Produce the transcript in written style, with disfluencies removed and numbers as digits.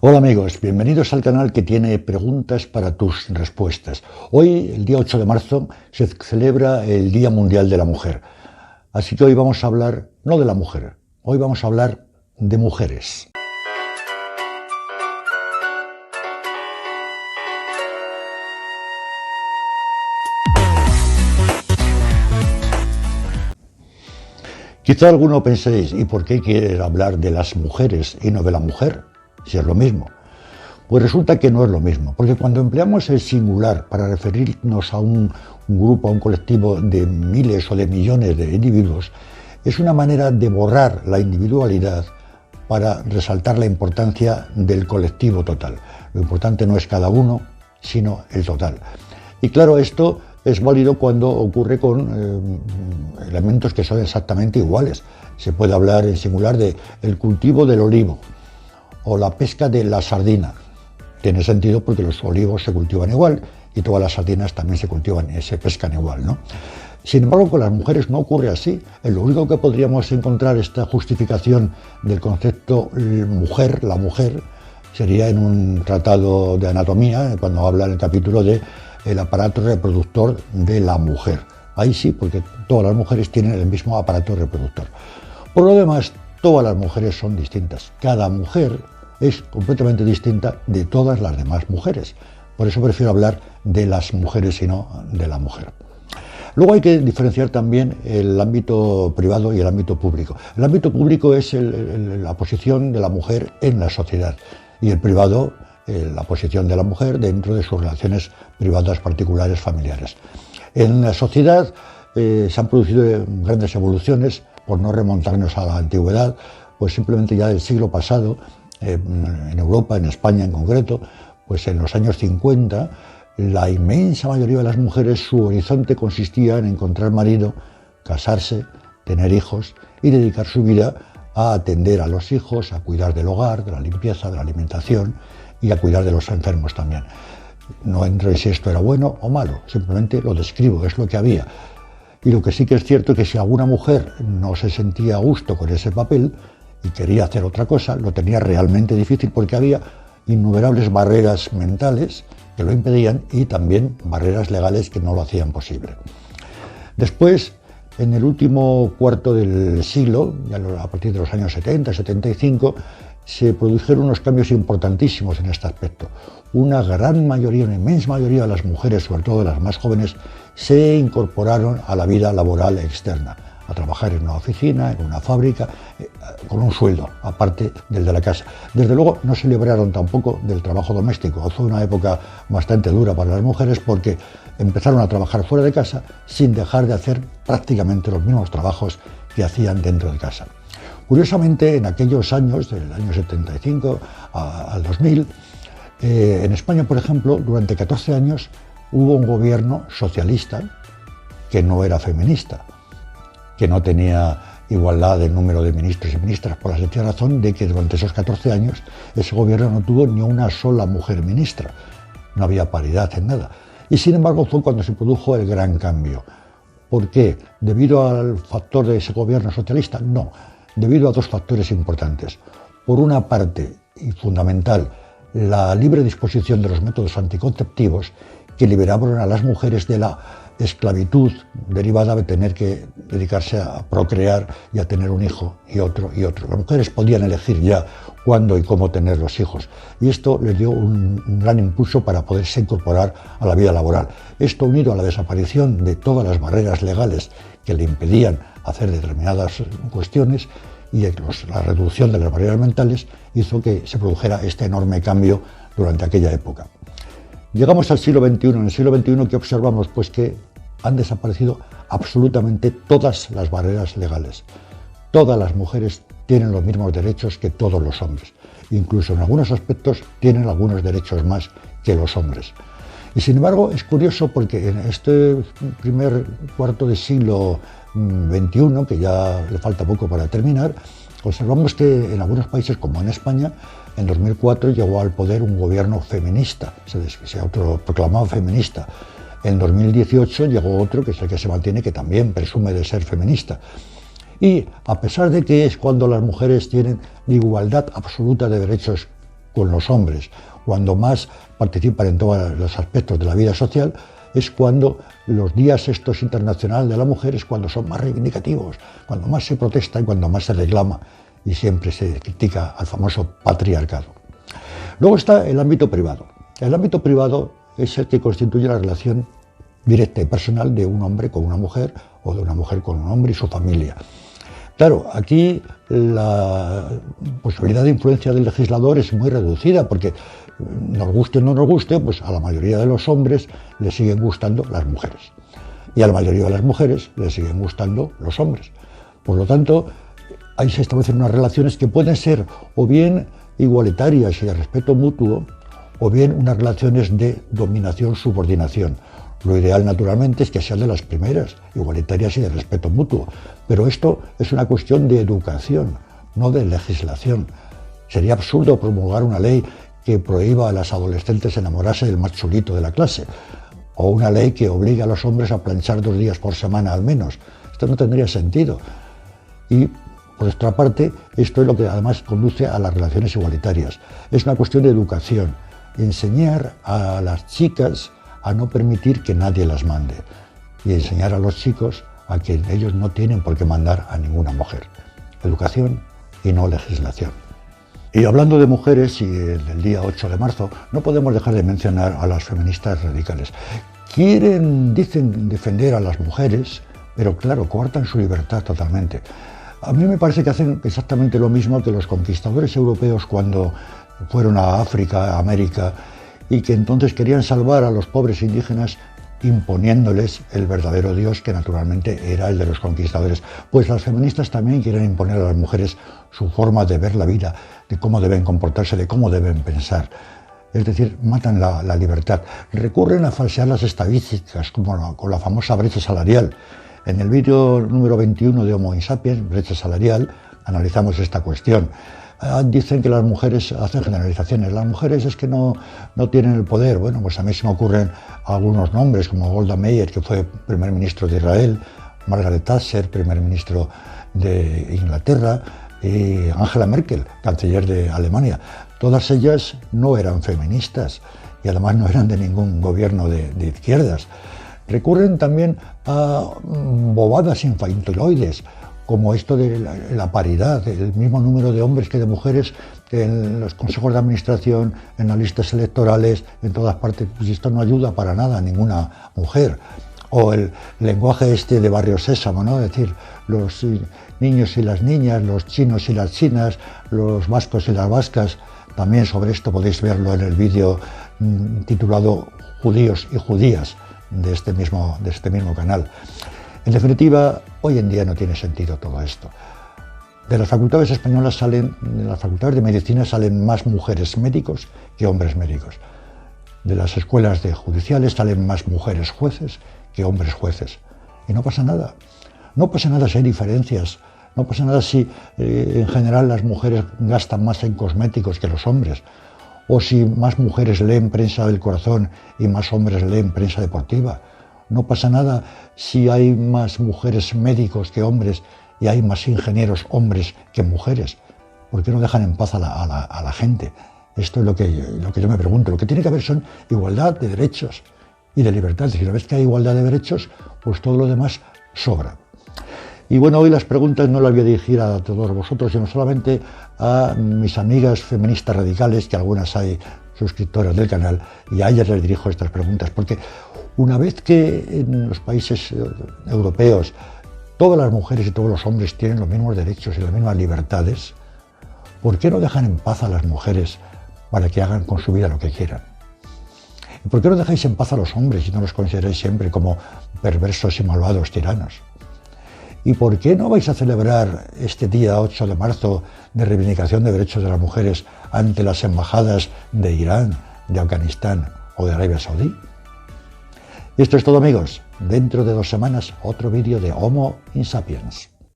Hola amigos, bienvenidos al canal que tiene preguntas para tus respuestas. Hoy, el día 8 de marzo, se celebra el Día Mundial de la Mujer. Así que hoy vamos a hablar, no de la mujer, hoy vamos a hablar de mujeres. Quizá alguno penséis, ¿y por qué quiere hablar de las mujeres y no de la mujer? Si es lo mismo. Pues resulta que no es lo mismo, porque cuando empleamos el singular para referirnos a un grupo, a un colectivo de miles o de millones de individuos, es una manera de borrar la individualidad para resaltar la importancia del colectivo total. Lo importante no es cada uno, sino el total. Y claro, esto es válido cuando ocurre con elementos que son exactamente iguales. Se puede hablar en singular de el cultivo del olivo o la pesca de la sardina. Tiene sentido porque los olivos se cultivan igual y todas las sardinas también se cultivan y se pescan igual, ¿no? Sin embargo, con las mujeres no ocurre así. Lo único que podríamos encontrar esta justificación del concepto mujer, la mujer, sería en un tratado de anatomía, cuando habla en el capítulo de el aparato reproductor de la mujer. Ahí sí, porque todas las mujeres tienen el mismo aparato reproductor. Por lo demás, todas las mujeres son distintas. Cada mujer es completamente distinta de todas las demás mujeres. Por eso prefiero hablar de las mujeres y no de la mujer. Luego hay que diferenciar también el ámbito privado y el ámbito público. El ámbito público es la posición de la mujer en la sociedad y el privado la posición de la mujer dentro de sus relaciones privadas, particulares, familiares. En la sociedad se han producido grandes evoluciones, por no remontarnos a la antigüedad, pues simplemente ya del siglo pasado, en Europa, en España en concreto, pues en los años 50, la inmensa mayoría de las mujeres, su horizonte consistía en encontrar marido, casarse, tener hijos y dedicar su vida a atender a los hijos, a cuidar del hogar, de la limpieza, de la alimentación y a cuidar de los enfermos también. No entro en si esto era bueno o malo, simplemente lo describo, es lo que había. Y lo que sí que es cierto es que si alguna mujer no se sentía a gusto con ese papel y quería hacer otra cosa, lo tenía realmente difícil porque había innumerables barreras mentales que lo impedían y también barreras legales que no lo hacían posible. Después, en el último cuarto del siglo, ya a partir de los años 70, 75, se produjeron unos cambios importantísimos en este aspecto. Una gran mayoría, una inmensa mayoría de las mujeres, sobre todo de las más jóvenes, se incorporaron a la vida laboral externa, a trabajar en una oficina, en una fábrica, con un sueldo, aparte del de la casa. Desde luego no se libraron tampoco del trabajo doméstico. Fue una época bastante dura para las mujeres porque empezaron a trabajar fuera de casa sin dejar de hacer prácticamente los mismos trabajos que hacían dentro de casa. Curiosamente, en aquellos años, del año 75 al 2000, en España, por ejemplo, durante 14 años hubo un gobierno socialista que no era feminista, que no tenía igualdad de número de ministros y ministras, por la sencilla razón de que durante esos 14 años ese gobierno no tuvo ni una sola mujer ministra, no había paridad en nada. Y sin embargo fue cuando se produjo el gran cambio. ¿Por qué? ¿Debido al factor de ese gobierno socialista? No, debido a dos factores importantes. Por una parte, y fundamental, la libre disposición de los métodos anticonceptivos que liberaron a las mujeres de la esclavitud derivada de tener que dedicarse a procrear y a tener un hijo y otro y otro. Las mujeres podían elegir ya cuándo y cómo tener los hijos y esto les dio un gran impulso para poderse incorporar a la vida laboral. Esto unido a la desaparición de todas las barreras legales que le impedían hacer determinadas cuestiones y la reducción de las barreras mentales hizo que se produjera este enorme cambio durante aquella época. Llegamos al siglo XXI. En el siglo XXI, ¿qué observamos? Pues que han desaparecido absolutamente todas las barreras legales. Todas las mujeres tienen los mismos derechos que todos los hombres. Incluso en algunos aspectos tienen algunos derechos más que los hombres. Y sin embargo, es curioso porque en este primer cuarto de siglo XXI, que ya le falta poco para terminar, observamos que en algunos países, como en España, en 2004 llegó al poder un gobierno feminista, se autoproclamaba feminista. En 2018 llegó otro, que es el que se mantiene, que también presume de ser feminista. Y a pesar de que es cuando las mujeres tienen igualdad absoluta de derechos con los hombres, cuando más participan en todos los aspectos de la vida social, es cuando los días estos internacionales de la mujer es cuando son más reivindicativos, cuando más se protesta y cuando más se reclama y siempre se critica al famoso patriarcado. Luego está el ámbito privado. El ámbito privado es el que constituye la relación directa y personal de un hombre con una mujer o de una mujer con un hombre y su familia. Claro, aquí la posibilidad de influencia del legislador es muy reducida porque, nos guste o no nos guste, pues a la mayoría de los hombres les siguen gustando las mujeres y a la mayoría de las mujeres les siguen gustando los hombres. Por lo tanto, ahí se establecen unas relaciones que pueden ser o bien igualitarias y de respeto mutuo o bien unas relaciones de dominación-subordinación. Lo ideal, naturalmente, es que sean de las primeras, igualitarias y de respeto mutuo. Pero esto es una cuestión de educación, no de legislación. Sería absurdo promulgar una ley que prohíba a las adolescentes enamorarse del más chulito de la clase, o una ley que obligue a los hombres a planchar 2 días por semana al menos. Esto no tendría sentido. Y, por otra parte, esto es lo que además conduce a las relaciones igualitarias. Es una cuestión de educación. Enseñar a las chicas a no permitir que nadie las mande y enseñar a los chicos a que ellos no tienen por qué mandar a ninguna mujer. Educación y no legislación. Y hablando de mujeres y del día 8 de marzo, no podemos dejar de mencionar a las feministas radicales. Dicen defender a las mujeres, pero claro, coartan su libertad totalmente. A mí me parece que hacen exactamente lo mismo que los conquistadores europeos cuando fueron a África, a América, y que entonces querían salvar a los pobres indígenas imponiéndoles el verdadero Dios, que naturalmente era el de los conquistadores. Pues las feministas también quieren imponer a las mujeres su forma de ver la vida, de cómo deben comportarse, de cómo deben pensar. Es decir, matan la libertad. Recurren a falsear las estadísticas, como con la famosa brecha salarial. En el vídeo número 21 de Homo Sapiens, brecha salarial, analizamos esta cuestión. Dicen que las mujeres hacen generalizaciones. Las mujeres es que no tienen el poder. Bueno, pues a mí se me ocurren algunos nombres, como Golda Meir, que fue primer ministro de Israel, Margaret Thatcher, primer ministro de Inglaterra, y Angela Merkel, canciller de Alemania. Todas ellas no eran feministas y además no eran de ningún gobierno de izquierdas. Recurren también a bobadas infantiloides, como esto de la paridad, el mismo número de hombres que de mujeres en los consejos de administración, en las listas electorales, en todas partes. Pues esto no ayuda para nada a ninguna mujer. O el lenguaje este de Barrio Sésamo, ¿no? Es decir, los niños y las niñas, los chinos y las chinas, los vascos y las vascas. También sobre esto podéis verlo en el vídeo titulado Judíos y Judías de este mismo canal. En definitiva, hoy en día no tiene sentido todo esto. De las facultades españolas de las facultades de medicina salen más mujeres médicos que hombres médicos. De las escuelas de judiciales salen más mujeres jueces que hombres jueces. Y no pasa nada. No pasa nada si hay diferencias. No pasa nada si en general las mujeres gastan más en cosméticos que los hombres. O si más mujeres leen prensa del corazón y más hombres leen prensa deportiva. No pasa nada si hay más mujeres médicos que hombres y hay más ingenieros hombres que mujeres. ¿Por qué no dejan en paz a la gente? Esto es lo que yo me pregunto. Lo que tiene que haber son igualdad de derechos y de libertades. Si una vez que hay igualdad de derechos, pues todo lo demás sobra. Y bueno, hoy las preguntas no las voy a dirigir a todos vosotros, sino solamente a mis amigas feministas radicales, que algunas hay suscriptoras del canal, y a ellas les dirijo estas preguntas, porque una vez que en los países europeos todas las mujeres y todos los hombres tienen los mismos derechos y las mismas libertades, ¿por qué no dejan en paz a las mujeres para que hagan con su vida lo que quieran? ¿Y por qué no dejáis en paz a los hombres y no los consideráis siempre como perversos y malvados tiranos? ¿Y por qué no vais a celebrar este día 8 de marzo de reivindicación de derechos de las mujeres ante las embajadas de Irán, de Afganistán o de Arabia Saudí? Y esto es todo, amigos. Dentro de 2 semanas, otro vídeo de Homo Sapiens.